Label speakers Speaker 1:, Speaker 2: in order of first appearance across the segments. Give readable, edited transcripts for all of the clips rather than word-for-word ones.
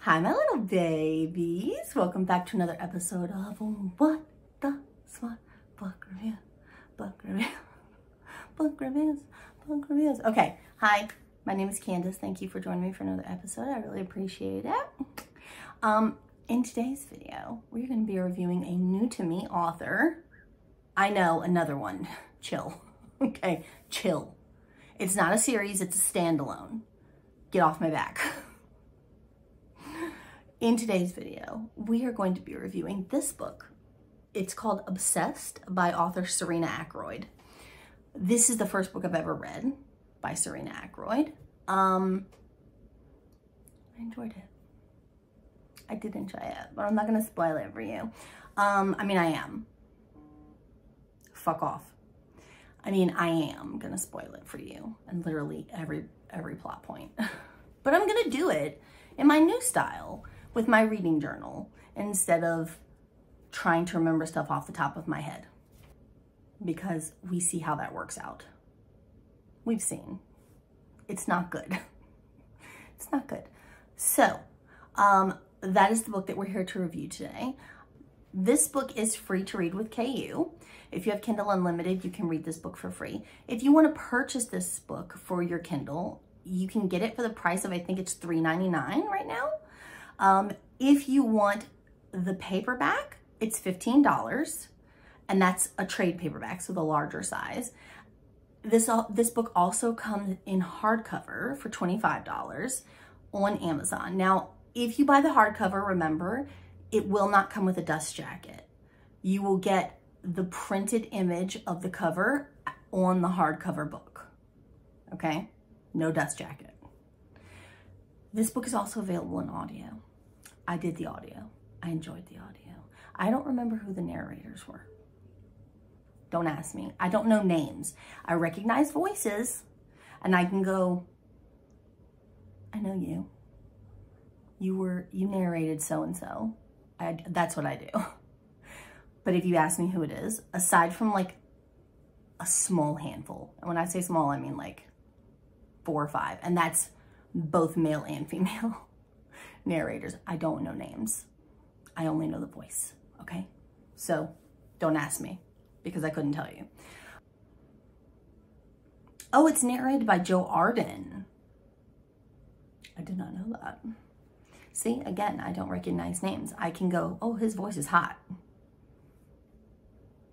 Speaker 1: Hi, my little babies. Welcome back to another episode of What the Smut Book Review. Book reviews. Okay, hi, my name is Candace. Thank you for joining me for another episode. I really appreciate it. In today's video, we're going to be reviewing a new to me author. I know, another one. Chill. Okay, chill. It's not a series, it's a standalone. Get off my back. In today's video, we are going to be reviewing this book. It's called Obsessed by author Serena Akeroyd. This is the first book I've ever read by Serena Akeroyd. I enjoyed it. I did enjoy it, but I'm not going to spoil it for you. I mean, I am. Fuck off. I mean, I am going to spoil it for you and literally every plot point. But I'm going to do it in my new style with my reading journal instead of trying to remember stuff off the top of my head, because we see how that works out. We've seen. It's not good. It's not good. So, that is the book that we're here to review today. This book is free to read with KU. If you have Kindle Unlimited, you can read this book for free. If you want to purchase this book for your Kindle, you can get it for the price of, I think it's $3.99 right now. If you want the paperback, it's $15, and that's a trade paperback, so the larger size. This book also comes in hardcover for $25 on Amazon. Now, if you buy the hardcover, remember, it will not come with a dust jacket. You will get the printed image of the cover on the hardcover book, okay? No dust jacket. This book is also available in audio. I did the audio. I enjoyed the audio. I don't remember who the narrators were. Don't ask me. I don't know names. I recognize voices, and I can go, I know you. You narrated so-and-so. That's what I do. But if you ask me who it is, aside from like a small handful, and when I say small, I mean like 4 or 5, and that's both male and female narrators. I don't know names. I only know the voice, okay? So don't ask me, because I couldn't tell you. Oh, it's narrated by Joe Arden. I did not know that. See, again, I don't recognize names. I can go, oh, his voice is hot.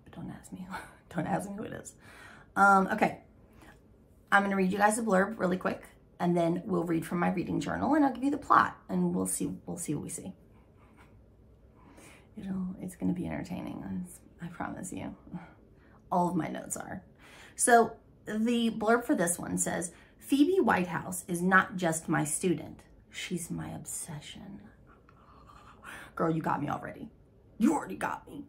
Speaker 1: But don't ask me. Don't ask me who it is. Okay. I'm going to read you guys a blurb really quick, and then we'll read from my reading journal, and I'll give you the plot, and we'll see what we see. It's going to be entertaining. I promise you. All of my notes are. So the blurb for this one says, Phoebe Whitehouse is not just my student. She's my obsession. Girl, you got me already. You already got me.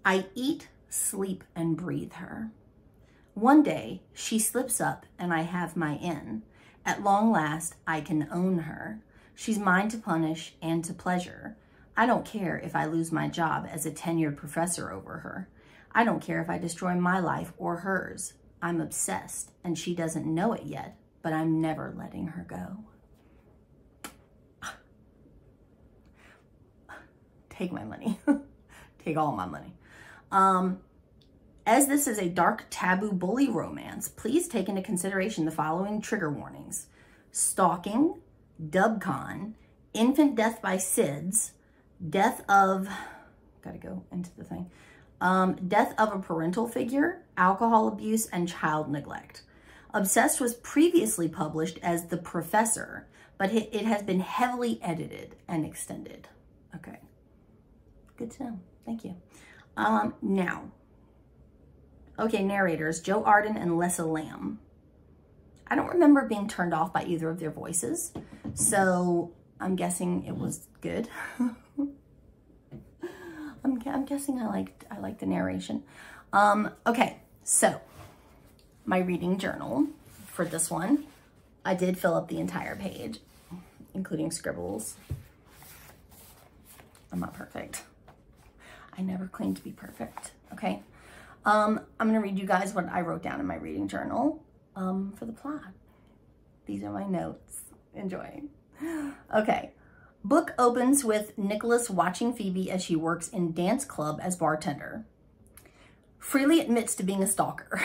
Speaker 1: I eat, sleep, and breathe her. One day, she slips up and I have my in. At long last, I can own her. She's mine to punish and to pleasure. I don't care if I lose my job as a tenured professor over her. I don't care if I destroy my life or hers. I'm obsessed, and she doesn't know it yet, but I'm never letting her go. Take my money. Take all my money. As this is a dark, taboo bully romance, please take into consideration the following trigger warnings: stalking, dubcon, infant death by SIDS, death of a parental figure, alcohol abuse, and child neglect. Obsessed was previously published as The Professor, but it has been heavily edited and extended. Okay. Good to know. Thank you. Now, okay, narrators, Joe Arden and Lessa Lamb. I don't remember being turned off by either of their voices, so I'm guessing it was good. I'm guessing I liked the narration. Okay, so my reading journal for this one, I did fill up the entire page, including scribbles. I'm not perfect. I never claimed to be perfect, okay? I'm gonna read you guys what I wrote down in my reading journal for the plot. These are my notes. Enjoy. Okay. Book opens with Nicholas watching Phoebe as she works in dance club as bartender. Freely admits to being a stalker.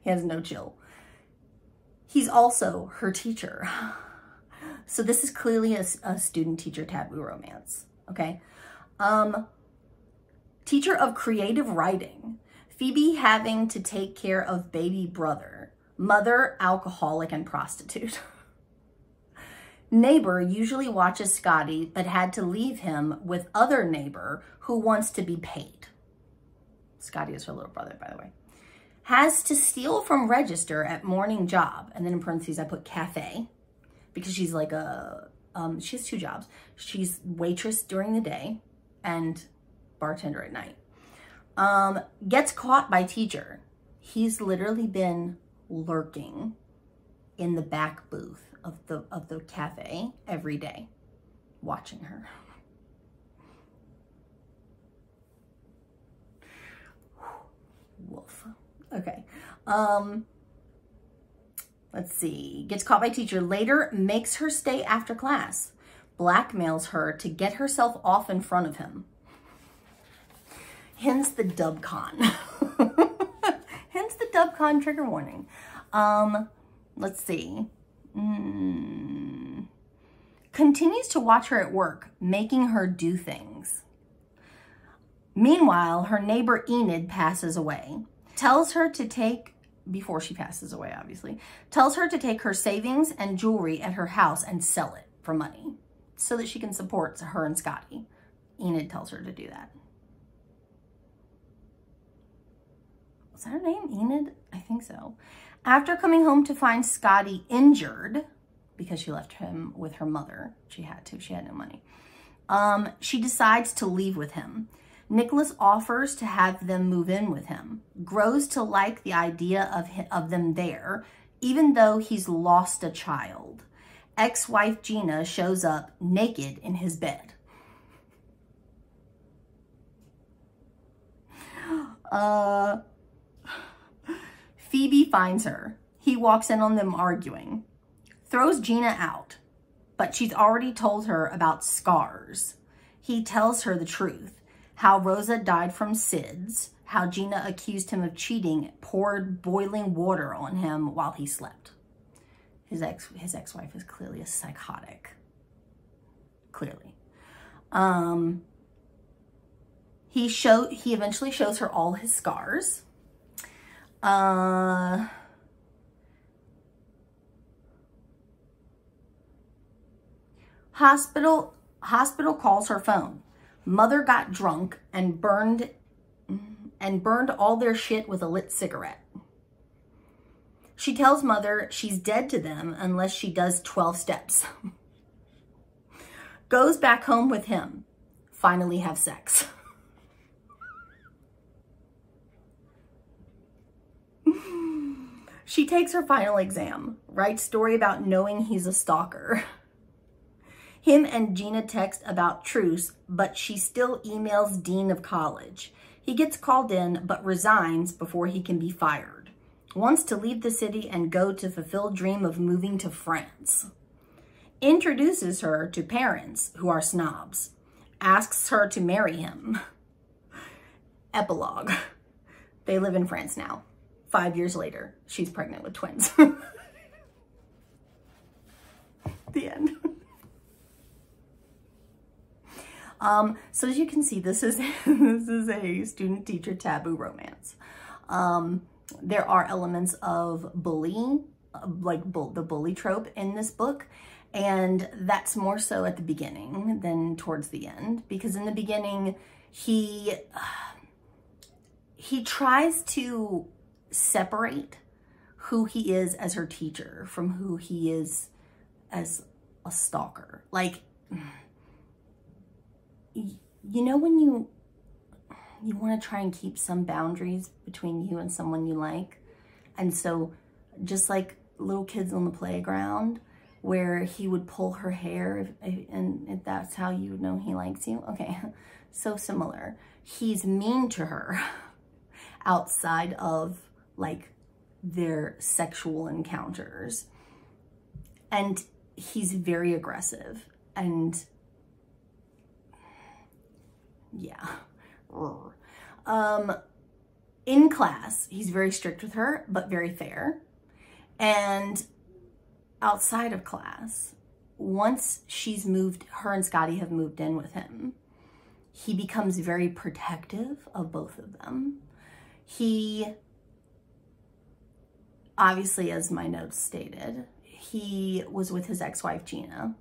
Speaker 1: He has no chill. He's also her teacher. So this is clearly a student-teacher taboo romance, okay? Teacher of creative writing. Phoebe having to take care of baby brother. Mother, alcoholic, and prostitute. Neighbor usually watches Scotty, but had to leave him with other neighbor who wants to be paid. Scotty is her little brother, by the way. Has to steal from register at morning job. And then in parentheses, I put cafe because she's like she has 2 jobs. She's waitress during the day and bartender at night. Gets caught by teacher. He's literally been lurking in the back booth of the cafe every day, watching her. Wolf. Okay. Let's see. Gets caught by teacher. Later makes her stay after class. Blackmails her to get herself off in front of him. Hence the dubcon. Hence the dubcon trigger warning. Let's see. Continues to watch her at work, making her do things. Meanwhile, her neighbor Enid passes away. Tells her to take, before she passes away, obviously, tells her to take her savings and jewelry at her house and sell it for money so that she can support her and Scotty. Enid tells her to do that. Was that her name, Enid? I think so. After coming home to find Scotty injured, because she left him with her mother, she had no money, she decides to leave with him. Nicholas offers to have them move in with him, grows to like the idea of them there, even though he's lost a child. Ex-wife Gina shows up naked in his bed. Phoebe finds her. He walks in on them arguing. Throws Gina out, but she's already told her about scars. He tells her the truth. How Rosa died from SIDS. How Gina accused him of cheating, poured boiling water on him while he slept. His ex-wife is clearly a psychotic. Clearly. He eventually shows her all his scars. Hospital calls her phone. Mother got drunk and burned all their shit with a lit cigarette. She tells mother she's dead to them unless she does 12 steps. Goes back home with him. Finally have sex. She takes her final exam. Writes story about knowing he's a stalker. Him and Gina text about truce, but she still emails dean of college. He gets called in, but resigns before he can be fired. Wants to leave the city and go to fulfill dream of moving to France. Introduces her to parents who are snobs. Asks her to marry him. Epilogue. They live in France now. 5 years later, she's pregnant with twins. The end. So as you can see, this is a student-teacher taboo romance. There are elements of bullying, like the bully trope in this book, and that's more so at the beginning than towards the end, because in the beginning, he tries to separate who he is as her teacher from who he is as a stalker. Like, you know when you want to try and keep some boundaries between you and someone you like? And so just like little kids on the playground where he would pull her hair and that's how you would know he likes you. Okay, so similar. He's mean to her outside of like their sexual encounters. And he's very aggressive and yeah. In class, he's very strict with her, but very fair. And outside of class, once her and Scotty have moved in with him, he becomes very protective of both of them. He, obviously, as my notes stated, he was with his ex-wife, Gina.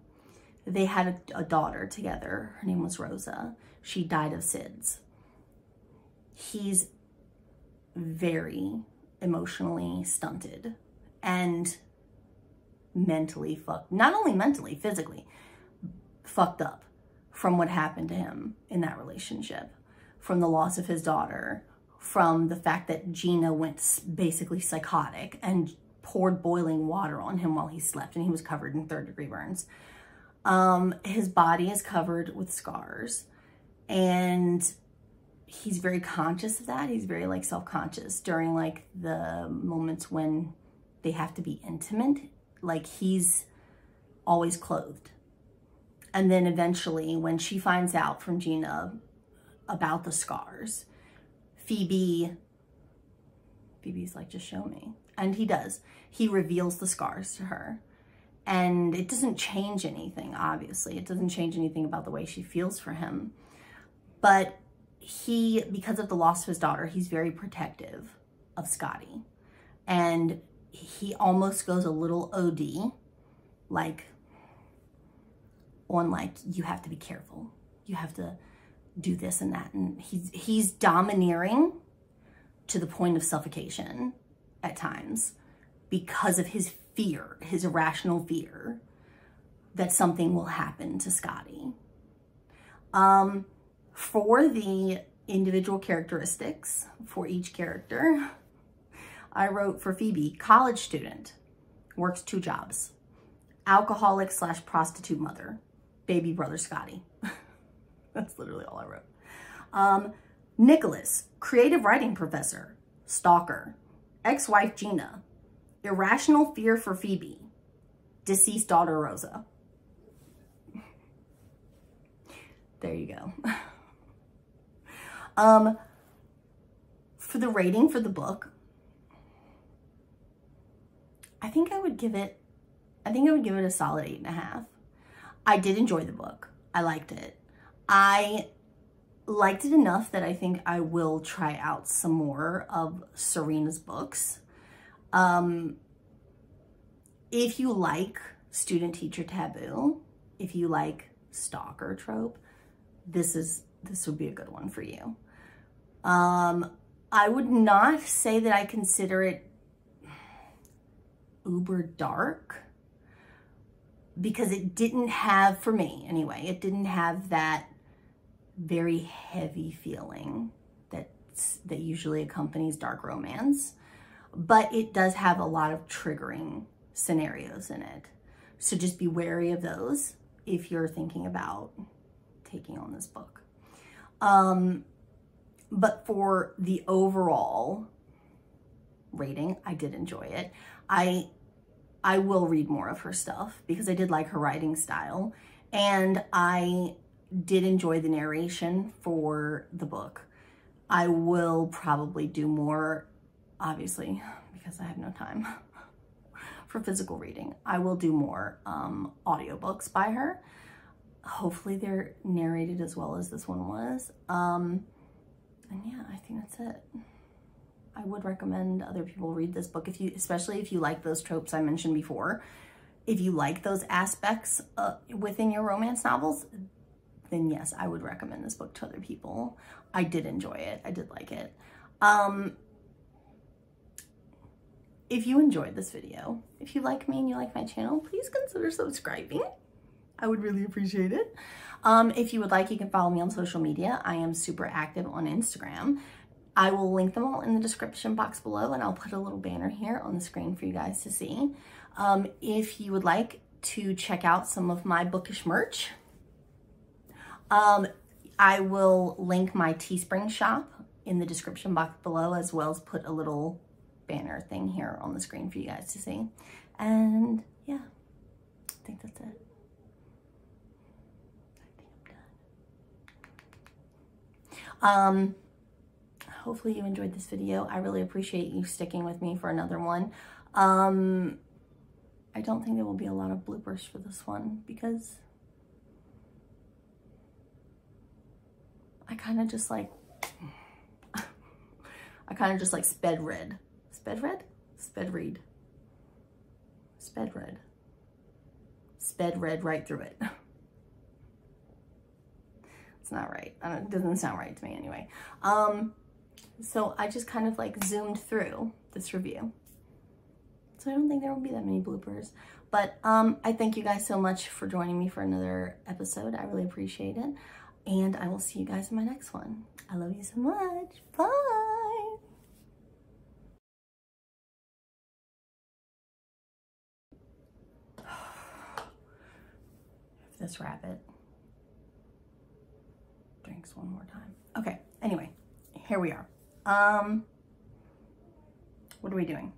Speaker 1: They had a daughter together. Her name was Rosa. She died of SIDS. He's very emotionally stunted and mentally fucked. Not only mentally, physically fucked up from what happened to him in that relationship, from the loss of his daughter, from the fact that Gina went basically psychotic and poured boiling water on him while he slept, and he was covered in 3rd-degree burns. His body is covered with scars, and he's very conscious of that. He's very like self-conscious during like the moments when they have to be intimate. Like he's always clothed. And then eventually when she finds out from Gina about the scars, Phoebe's like, just show me. And he does. He reveals the scars to her. And it doesn't change anything, obviously. It doesn't change anything about the way she feels for him. But he, because of the loss of his daughter, he's very protective of Scotty. And he almost goes a little OD, like, on like, you have to be careful. You have to do this and that. And he's domineering to the point of suffocation at times because of his fear, his irrational fear that something will happen to Scotty. For the individual characteristics for each character, I wrote for Phoebe, college student, works 2 jobs, alcoholic / prostitute mother, baby brother Scotty. That's literally all I wrote. Nicholas, creative writing professor, stalker, ex-wife Gina, irrational fear for Phoebe, deceased daughter Rosa. There you go. For the rating for the book, I think I would give it a solid 8.5. I did enjoy the book. I liked it. I liked it enough that I think I will try out some more of Serena's books. If you like student-teacher taboo, if you like stalker trope, this would be a good one for you. I would not say that I consider it uber dark, because it didn't have, for me anyway, it didn't have that very heavy feeling that usually accompanies dark romance, but it does have a lot of triggering scenarios in it. So just be wary of those if you're thinking about taking on this book. But for the overall rating, I did enjoy it. I will read more of her stuff because I did like her writing style, and I did enjoy the narration for the book. I will probably do more, obviously, because I have no time for physical reading. I will do more audiobooks by her. Hopefully they're narrated as well as this one was. And yeah, I think that's it. I would recommend other people read this book, especially if you like those tropes I mentioned before. If you like those aspects within your romance novels, then yes, I would recommend this book to other people. I did enjoy it. I did like it. If you enjoyed this video, if you like me and you like my channel, please consider subscribing. I would really appreciate it. If you would like, you can follow me on social media. I am super active on Instagram. I will link them all in the description box below, and I'll put a little banner here on the screen for you guys to see. If you would like to check out some of my bookish merch, I will link my Teespring shop in the description box below, as well as put a little banner thing here on the screen for you guys to see. And yeah, I think that's Hopefully you enjoyed this video. I really appreciate you sticking with me for another one. I don't think there will be a lot of bloopers for this one because I kind of just like sped read right through it. It's not right. It doesn't sound right to me anyway. So I just kind of like zoomed through this review. So I don't think there will be that many bloopers, but I thank you guys so much for joining me for another episode. I really appreciate it. And I will see you guys in my next one. I love you so much. Bye. If this rabbit drinks one more time. Okay, anyway, here we are. What are we doing?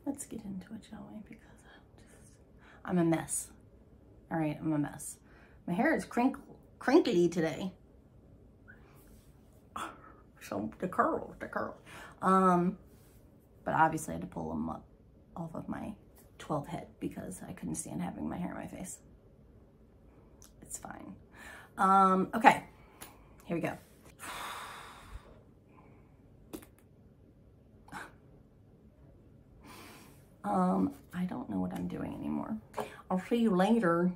Speaker 1: Let's get into it, shall we? Because I'm a mess. All right, I'm a mess. My hair is crinkly today. So the curl. But obviously I had to pull them up off of my 12 head because I couldn't stand having my hair in my face. It's fine. Okay, here we go. I don't know what I'm doing anymore. I'll see you later.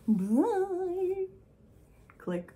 Speaker 1: Bye. Click.